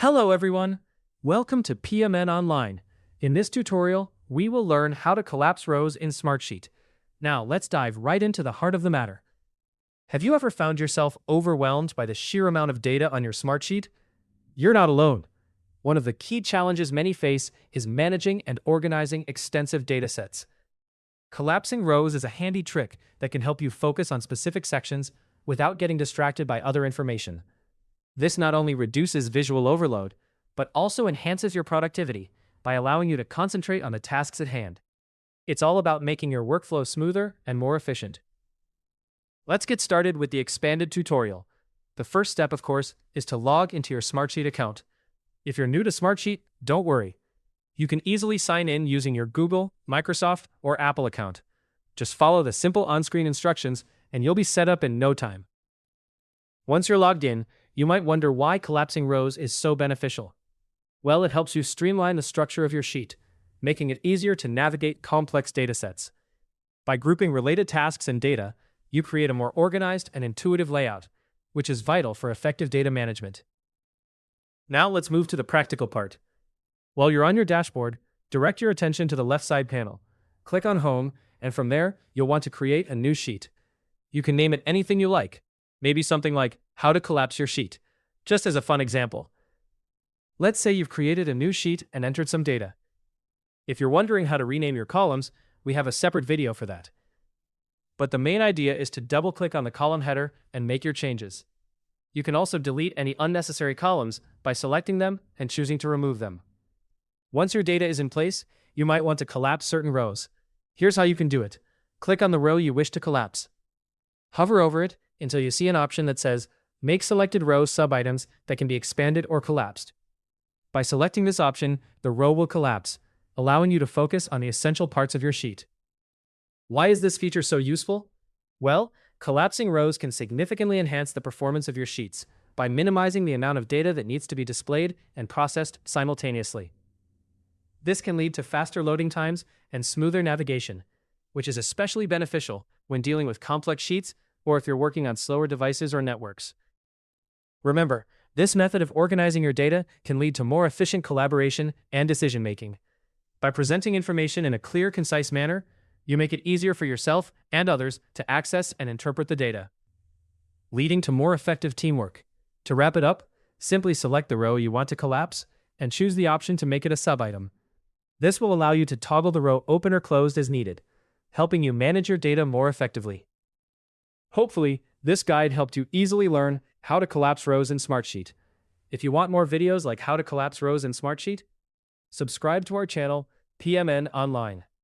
Hello everyone! Welcome to PMN Online. In this tutorial, we will learn how to collapse rows in Smartsheet. Now let's dive right into the heart of the matter. Have you ever found yourself overwhelmed by the sheer amount of data on your Smartsheet? You're not alone. One of the key challenges many face is managing and organizing extensive datasets. Collapsing rows is a handy trick that can help you focus on specific sections without getting distracted by other information. This not only reduces visual overload, but also enhances your productivity by allowing you to concentrate on the tasks at hand. It's all about making your workflow smoother and more efficient. Let's get started with the expanded tutorial. The first step, of course, is to log into your Smartsheet account. If you're new to Smartsheet, don't worry. You can easily sign in using your Google, Microsoft, or Apple account. Just follow the simple on-screen instructions and you'll be set up in no time. Once you're logged in, you might wonder why collapsing rows is so beneficial. Well, it helps you streamline the structure of your sheet, making it easier to navigate complex datasets. By grouping related tasks and data, you create a more organized and intuitive layout, which is vital for effective data management. Now let's move to the practical part. While you're on your dashboard, direct your attention to the left side panel. Click on Home, and from there, you'll want to create a new sheet. You can name it anything you like. Maybe something like How to Collapse Your Sheet, just as a fun example. Let's say you've created a new sheet and entered some data. If you're wondering how to rename your columns, we have a separate video for that. But the main idea is to double-click on the column header and make your changes. You can also delete any unnecessary columns by selecting them and choosing to remove them. Once your data is in place, you might want to collapse certain rows. Here's how you can do it. Click on the row you wish to collapse. Hover over it until you see an option that says Make selected rows sub-items that can be expanded or collapsed. By selecting this option, the row will collapse, allowing you to focus on the essential parts of your sheet. Why is this feature so useful? Well, collapsing rows can significantly enhance the performance of your sheets by minimizing the amount of data that needs to be displayed and processed simultaneously. This can lead to faster loading times and smoother navigation, which is especially beneficial when dealing with complex sheets or if you're working on slower devices or networks. Remember, this method of organizing your data can lead to more efficient collaboration and decision-making. By presenting information in a clear, concise manner, you make it easier for yourself and others to access and interpret the data, leading to more effective teamwork. To wrap it up, simply select the row you want to collapse and choose the option to make it a sub-item. This will allow you to toggle the row open or closed as needed, helping you manage your data more effectively. Hopefully, this guide helped you easily learn how to collapse rows in Smartsheet. If you want more videos like how to collapse rows in Smartsheet, subscribe to our channel, PMN Online.